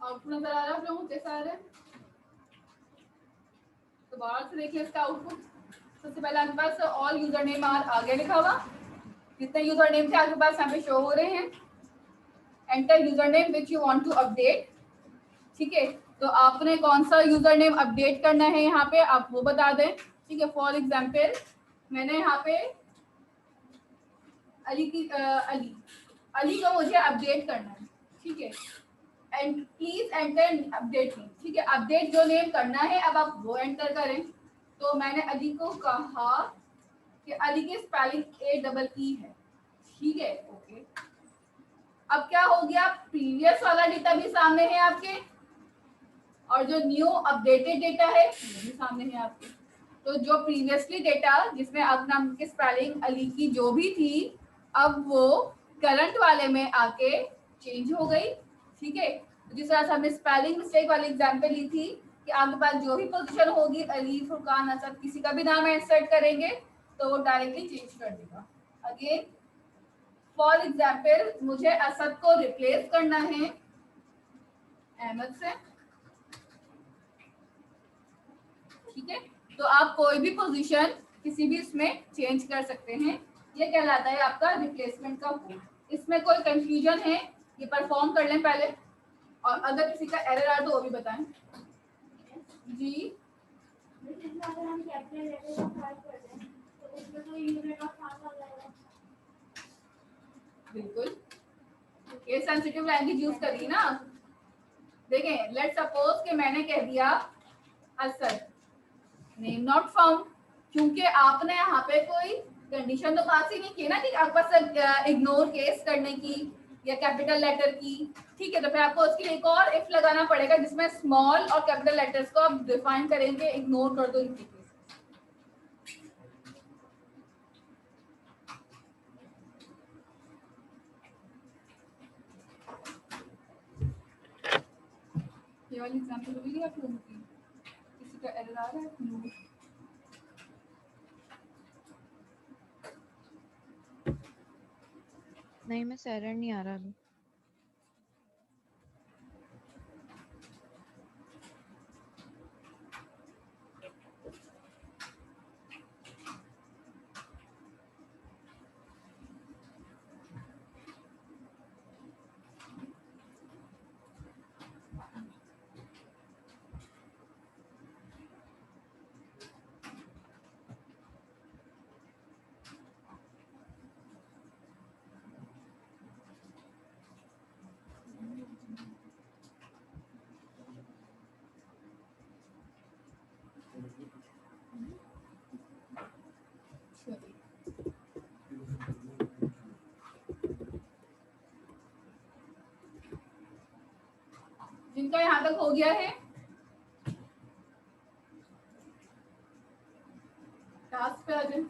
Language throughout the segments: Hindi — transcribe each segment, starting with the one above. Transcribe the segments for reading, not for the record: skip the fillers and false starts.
आउटपुट नजर आ रहा है आप लोगों को? कैसा आ रहा है? तो बाहर से देखिए इसका आउटपुट। सबसे पहले आपके पास ऑल यूजर नेम आगे लिखा हुआ, जितने यूजर नेम थे आपके पास यहाँ पे शो हो रहे हैं। Enter user name which you want to update. ठीक है, तो आपने कौन सा यूजर नेम अपडेट करना है यहाँ पे आप वो बता दें। ठीक है, फॉर एग्जाम्पल मैंने यहाँ पे अली की अली को मुझे अपडेट करना है। ठीक है, and please enter update name. ठीक है, अपडेट जो नेम करना है अब आप वो एंटर करें। तो मैंने अली को कहा कि अली की स्पेलिंग AEE है। ठीक है, ओके। अब क्या हो गया, प्रीवियस वाला डेटा भी सामने है आपके और जो न्यू अपडेटेड डेटा है वो भी सामने है आपके। तो जो प्रीवियसली डेटा जिसमें अब नाम की स्पेलिंग अली की जो भी थी अब वो करंट वाले में आके चेंज हो गई। ठीक है, जिस तरह से हमने स्पेलिंग मिस्टेक वाली एग्जांपल ली थी कि आपके पास जो भी पोजीशन होगी अली फुरकान असद किसी का भी नाम इंसर्ट करेंगे तो वो डायरेक्टली चेंज कर देगा। अगेन फॉर एग्जाम्पल मुझे असद को रिप्लेस करना है अहमद से। ठीक है, तो आप कोई भी पोजीशन किसी भी इसमें चेंज कर सकते हैं। ये कहलाता है आपका रिप्लेसमेंट का कोड। इसमें कोई कंफ्यूजन है ये परफॉर्म कर लें पहले, और अगर किसी का एरर आए तो वो भी बताएं जी। अगर हम कैपिटल लेटर का टाइप कर दें तो उसमें तो यूनिट ऑफ मास आ जाएगा। बिल्कुल, ये सेंसिटिव लैंग्वेज यूज करिए ना। देखें, लेट्स सपोज कि मैंने कह दिया असद नेम नॉट फाउंड, क्योंकि आपने यहाँ पे कोई कंडीशन तो पास ही नहीं की ना कि आपके पास इग्नोर केस करने की या कैपिटल लेटर की। ठीक है, तो फिर आपको उसके लिए एक और इफ लगाना पड़ेगा जिसमें स्मॉल और कैपिटल लेटर्स को आप डिफाइन करेंगे, इग्नोर कर दो इनके केस। ये वाली एग्जांपल होगी आप लोगों की, किसी का एरर आ रहा है? नहीं, मैं एरर नहीं आ रहा अभी। जिनका यहाँ तक हो गया है टास्क पे आ जाए।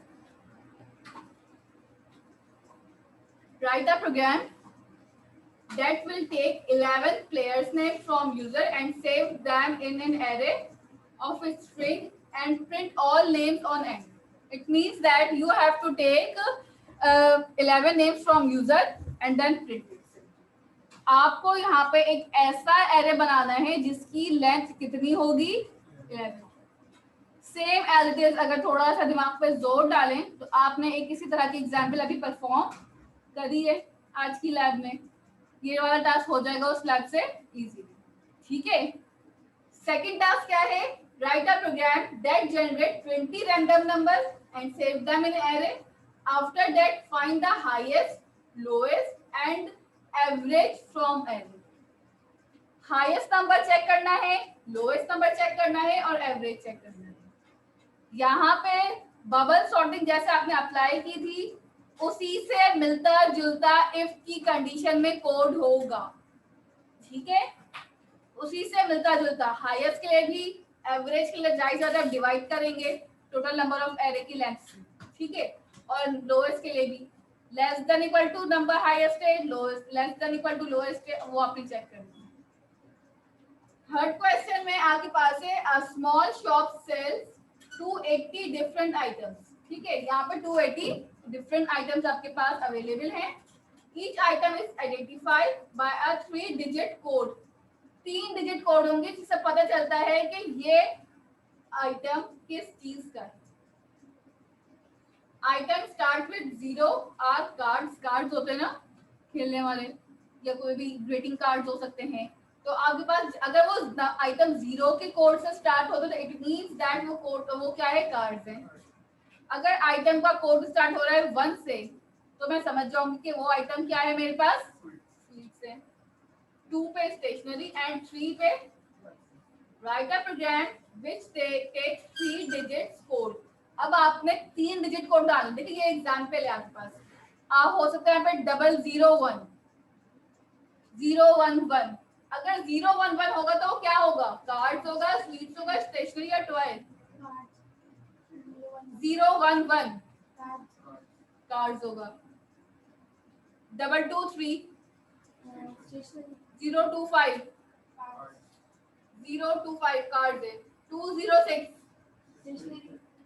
Write a program that will take 11 players name from user and save them in an array of a string and print all names on end. It means that you have to take 11 names from user and then print it. आपको यहाँ पे एक ऐसा एरे बनाना है जिसकी लेंथ कितनी होगी 11। Same as it is. अगर थोड़ा सा दिमाग पे जोर डालें तो आपने एक किसी तरह की एग्जाम्पल अभी परफॉर्म करी है आज की लैब में, ये वाला टास्क हो जाएगा उस लैब से इजीली। ठीक है, सेकंड टास्क क्या है, write a program that generate 20 random number and save them in array. After that find the highest, lowest and average from array. Highest number check करना है, लोएस्ट नंबर चेक करना है और एवरेज चेक करना है। यहाँ पे बबल सॉर्टिंग जैसे आपने अप्लाई की थी उसी से मिलता जुलता इफ की कंडीशन में कोड होगा। ठीक है, उसी से मिलता जुलता हाईएस्ट के लिए भी एवरेज के लिए ज्यादा डिवाइड करेंगे टोटल नंबर ऑफ एरे की लेंथ से। ठीक है, और लोएस्ट के लिए भी less than equal to number highest है, lowest less than equal to lowest है, वो आपने चेक करना है। थर्ड क्वेश्चन में आपके पास है a small shop sells 280 different items. ठीक है, यहाँ पे 280 डिफरेंट आइटम्स आपके पास अवेलेबल हैं। Each item is identified by a 3 digit code. 3 digit code होंगे जिससे पता चलता है कि ये आइटम किस चीज का है। Item start with 0 or cards होते हैं ना खेलने वाले, या कोई भी ग्रीटिंग कार्ड्स हो सकते हैं। तो आपके पास अगर वो आइटम 0 के कोड से स्टार्ट होता है तो इट मींस दैट वो कोड वो क्या है, कार्ड्स हैं। अगर आइटम का कोड स्टार्ट हो रहा है 1 से तो मैं समझ जाऊंगी कि वो आइटम क्या है मेरे पास, स्वीट्स है। 2 पे स्टेशनरी एंड 3 पे write a program which takes 3 digits code. अब आपने 3 डिजिट कोड डालना। देखिए ये एग्जांपल है आपके पास, आप हो सकता है यहाँ पे 001 011। अगर 011 होगा तो क्या होगा, कार्ड्स होगा, स्वीट्स होगा, स्टेशनरी या टॉय। 011 कार्ड्स होगा। 223 025 025 कार्ड्स है। 206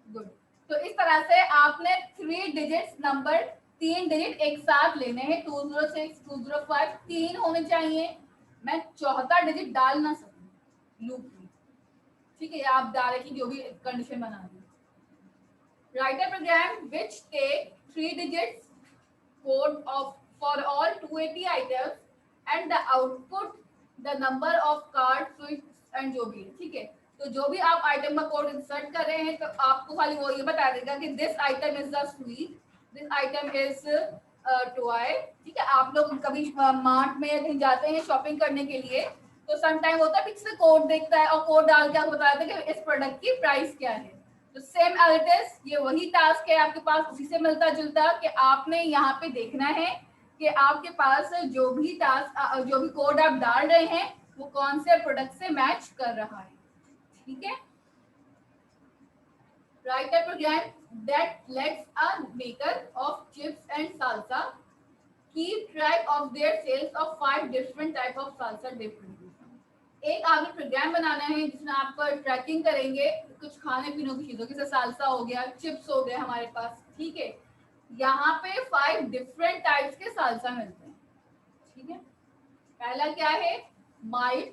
गुड। तो इस तरह से आपने 3 डिजिट्स नंबर, 3 डिजिट एक साथ लेने हैं। 206 205 3 होने चाहिए। मैं चौथा डिजिट डाल ना सकूं लूप में, ठीक है, आप डायरेक्टली जो भी कंडीशन बना दी। Write a program which take 3 digits code of for all 280 items and the output the number of cards sweets and जो भी है, ठीक है। तो जो भी आप आइटम का कोड इंसर्ट कर रहे हैं तो आपको खाली वो ये बता देगा कि this item is the sweet, this item is toy, ठीक है। आप लोग कभी मार्ट में कहीं जाते हैं शॉपिंग करने के लिए तो सम टाइम होता है फिक्स कोड देखता है और कोड डाल के आपको बताता है कि इस प्रोडक्ट की प्राइस क्या है। तो सेम एल्टिस ये वही टास्क है आपके पास, उसी से मिलता जुलता कि आपने यहाँ पे देखना है कि आपके पास जो भी टास्क जो भी कोड आप डाल रहे हैं वो कौन से प्रोडक्ट से मैच कर रहा है, ठीक है। Write a program that lets a maker of chips and salsa keep track of their sales of 5 different type of salsa different. एक आगे प्रोग्राम बनाना है जिसमें आप ट्रैकिंग करेंगे कुछ खाने पीने की चीजों, जैसे सालसा हो गया, चिप्स हो गए हमारे पास, ठीक है। यहाँ पे 5 डिफरेंट टाइप्स के सालसा मिलते हैं, ठीक है। पहला क्या है, mild,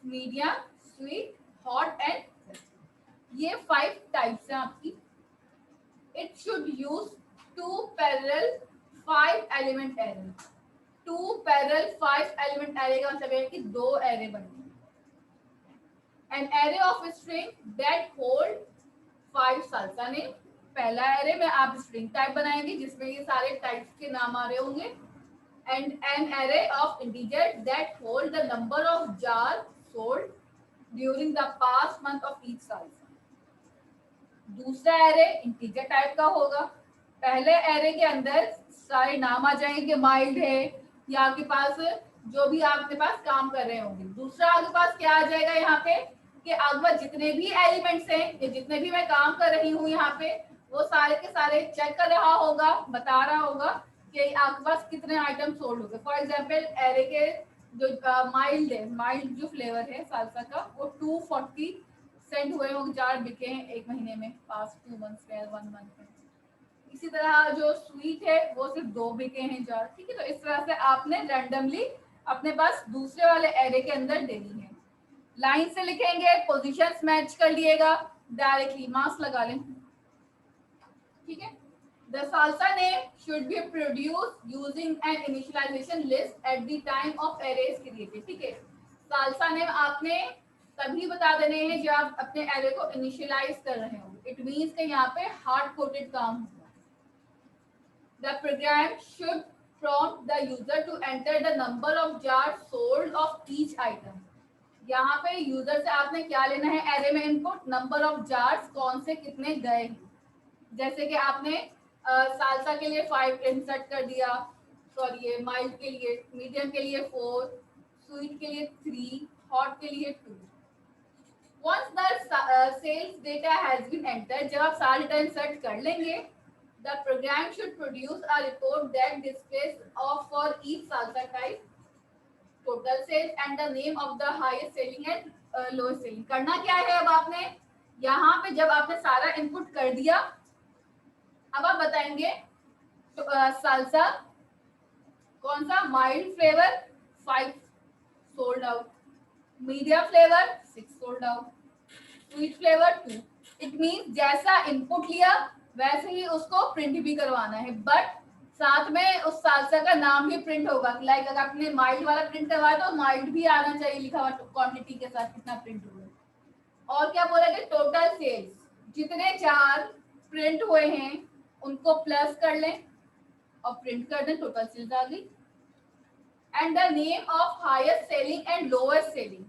medium, sweet, hot and, ये 5 टाइप्स हैं आपकी। It should use 2 parallel 5 element array. 2 parallel 5 element array का मतलब है कि 2 एरे बनेंगे। An array of string that hold 5 salsa name। पहला एरे में आप स्ट्रिंग टाइप बनाएंगे जिसमें ये सारे टाइप्स के नाम आ रहे होंगे। And an array of integer that hold the number of jar sold during the past month of each salsa। दूसरा एरे इंटीजर टाइप का होगा। पहले एरे के अंदर सारे नाम आ जाएंगे, माइल्ड है या आपके पास जो भी आपके पास काम कर रहे होंगे। दूसरा आपके पास क्या आ जाएगा यहाँ पे कि आपके पास जितने भी एलिमेंट्स हैं या जितने भी मैं काम कर रही हूँ यहाँ पे वो सारे के सारे चेक कर रहा होगा, बता रहा होगा कि आपके पास कितने आइटम सोल्ड हो गए। फॉर एग्जाम्पल एरे के जो माइल्ड है, माइल्ड जो फ्लेवर है सालसा का वो 240 सेंड हुए होंगे, जार बिके हैं एक महीने में, पास्ट 2 मंथ्स में, 1 मंथ में। इसी तरह जो स्वीट है वो सिर्फ 2 बिके हैं जार, ठीक है। तो इस तरह से आपने रैंडमली अपने पास दूसरे वाले एरे के अंदर देनी है। लाइन से लिखेंगे, पोजीशंस मैच कर लिएगा, डायरेक्टली मार्क्स लगा लें, ठीक है। The salsa name should be produced using an initialization list at the time of array is created, ठीक है। salsa name आपने तभी बता देने हैं जब आप अपने एरे को इनिशियलाइज कर रहे हो। इट मींस कि यहाँ पे हार्ड कोडेड काम होगा। The program should prompt the user to enter the number of jars sold of each item। यहाँ पे यूजर से आपने क्या लेना है, एरे में इनपुट नंबर ऑफ जार्स, कौन से कितने गए। जैसे कि आपने सालसा के लिए 5 इंसर्ट कर दिया, सॉरी ये माइल्ड के लिए, मीडियम के लिए 4, स्वीट के लिए 3, हॉट के लिए 2। Once the sales data has been entered, जब आप सारे डेटा इंसर्ट कर लेंगे, the program should produce a report that displays of for each salsa type, total sales and the name of the highest selling and lowest selling। करना क्या है अब आपने, यहाँ पे जब आपने सारा इनपुट कर दिया अब आप बताएंगे तो सालसा कौन सा, mild flavour 5 sold out, medium flavour 6 sold out, sweet flavour 2। It means जैसा इनपुट लिया वैसे ही उसको प्रिंट भी करवाना है, बट साथ में उस सालसा का नाम भी प्रिंट होगा। लाइक अगर आपने माइल्ड वाला प्रिंट करवाया तो माइल्ड भी आना चाहिए लिखा हुआ क्वांटिटी के साथ कितना प्रिंट हुआ। और क्या बोला कि टोटल सेल्स जितने जार प्रिंट हुए हैं उनको प्लस कर लें और प्रिंट कर दें, टोटल सेल्स आ गई। And the name of highest selling and lowest selling,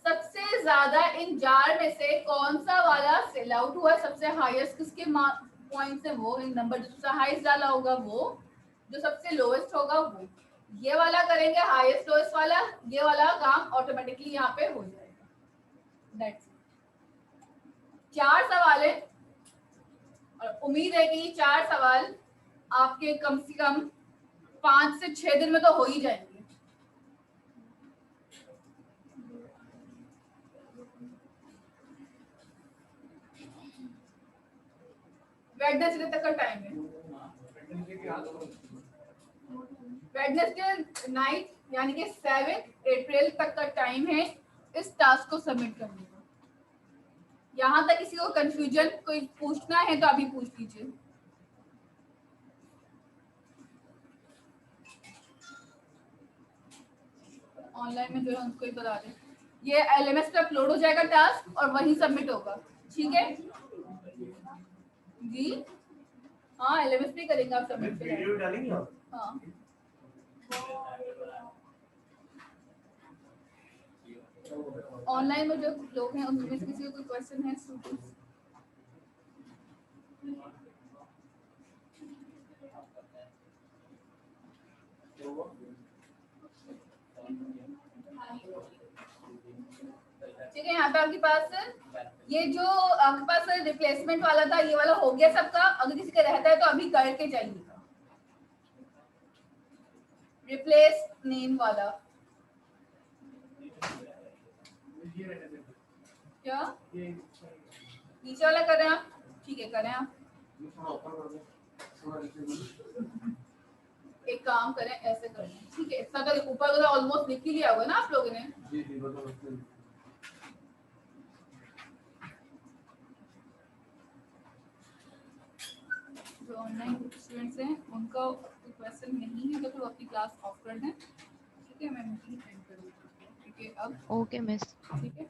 सबसे ज्यादा इन जार में से कौन सा वाला सेल आउट हुआ, सबसे हाईएस्ट किसके पॉइंट से, वो इन नंबर जो सबसे हाईएस्ट डाला होगा वो, जो सबसे लोएस्ट होगा वो। ये वाला करेंगे हाईएस्ट लोएस्ट वाला, ये वाला काम ऑटोमेटिकली यहाँ पे हो जाएगा। That's it. 4 सवाल है और उम्मीद है कि ये 4 सवाल आपके कम से कम 5 से 6 दिन में तो हो ही जाएंगे। वेडनेसडे तक का टाइम है, वेडनेसडे नाइट यानी कि 7 अप्रैल तक का टाइम है इस टास्क को सबमिट करने का। यहाँ तक किसी को कंफ्यूजन कोई पूछना है तो अभी पूछ लीजिए। ऑनलाइन में जो है उनको ही बता दें, ये LMS पे अपलोड हो जाएगा टास्क और वहीं सबमिट होगा, ठीक है जी। हाँ LMS पे करेंगे आप सबमिट, वीडियो डालेंगे। हाँ ऑनलाइन में जो लोग हैं उनमें से किसी को कोई क्वेश्चन है स्टूडेंट्स? ठीक है, यहाँ पे आपके पास ये जो आपके पास रिप्लेसमेंट वाला था ये वाला हो गया सबका। अगर किसी का रहता है तो अभी करके जाइएगा, रिप्लेस नेम वाला। क्या नीचे वाला कर रहे हैं आप? ठीक है करें आप। एक काम करें ऐसे करें, ठीक है, इतना तो ऊपर तो ऑलमोस्ट लिख ही लिया होगा ना आप लोगों ने। जो ऑनलाइन स्टूडेंट्स हैं उनका क्वेश्चन नहीं है तो फिर अपनी क्लास ऑफ कर दें, ठीक है। मैं मीटिंग एंड कर दूँगी, ठीक है अब। ओके मिस, ठीक है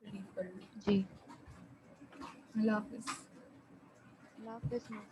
लीव कर लो जी। अल्लाह हाफिज़। अल्लाह हाफिज़ मिस।